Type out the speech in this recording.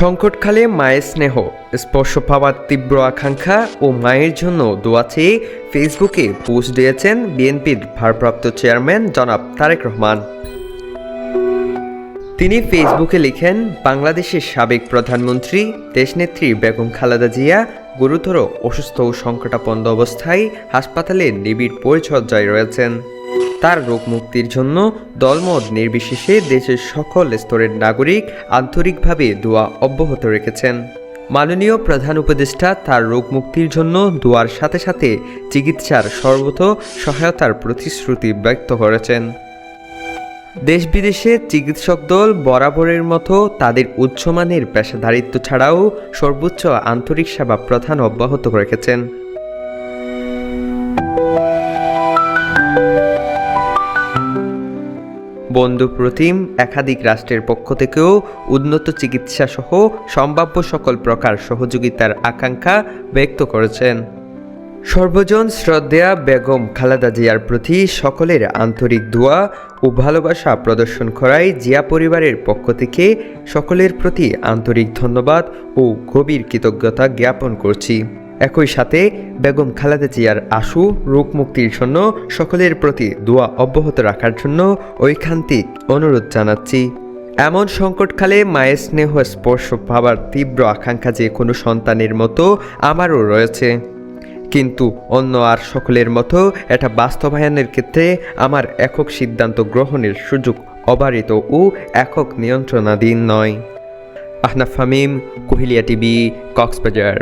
সংকটকালে মায়ের স্নেহ, স্পর্শ পাওয়ার তীব্র আকাঙ্ক্ষা ও মায়ের জন্য দোয়া চেয়ে ফেসবুকে পোস্ট দিয়েছেন বিএনপির ভারপ্রাপ্ত চেয়ারম্যান জনাব তারেক রহমান। তিনি ফেসবুকে লিখেন, বাংলাদেশের সাবেক প্রধানমন্ত্রী দেশনেত্রী বেগম খালেদা জিয়া গুরুতর অসুস্থ ও সংকটাপন্ন অবস্থায় হাসপাতালে নিবিড় পরিচর্যায় রয়েছেন। তার রোগ মুক্তির জন্য দলমত নির্বিশেষে দেশের সকল স্তরের নাগরিক আন্তরিকভাবে দোয়া অব্যাহত রেখেছেন। মাননীয় প্রধান উপদেষ্টা তার রোগ মুক্তির জন্য দোয়ার সাথে সাথে চিকিৎসার সর্বত সহায়তার প্রতিশ্রুতি ব্যক্ত করেছেন। দেশ বিদেশে চিকিৎসক দল বরাবরের মতো তাদের উচ্চমানের পেশাদারিত্ব ছাড়াও সর্বোচ্চ আন্তরিক সেবা প্রদান অব্যাহত রেখেছেন। বন্ধুপ্রতিম একাধিক রাষ্ট্রের পক্ষ থেকেও উন্নত চিকিৎসা সহ সম্ভাব্য সকল প্রকার সহযোগিতার আকাঙ্ক্ষা ব্যক্ত করেছেন। সর্বজন শ্রদ্ধেয়া বেগম খালেদা জিয়ার প্রতি সকলের আন্তরিক দোয়া ও ভালোবাসা প্রদর্শন করায় জিয়া পরিবারের পক্ষ থেকে সকলের প্রতি আন্তরিক ধন্যবাদ ও গভীর কৃতজ্ঞতা জ্ঞাপন করছি। একই সাথে বেগম খালেদা জিয়ার আশু রোগ মুক্তির জন্য সকলের প্রতি দোয়া অব্যাহত রাখার জন্য ঐকান্তিক অনুরোধ জানাচ্ছি। এমন সংকটকালে মায়ের স্নেহ স্পর্শ পাওয়ার তীব্র আকাঙ্ক্ষা যে কোনো সন্তানের মতো আমারও রয়েছে, কিন্তু অন্য আর সকলের মতো এটা বাস্তবায়নের ক্ষেত্রে আমার একক সিদ্ধান্ত গ্রহণের সুযোগ অবারিত ও একক নিয়ন্ত্রণাধীন নয়। আহনাফ ফামিম, কুহিলিয়া টিভি, কক্সবাজার।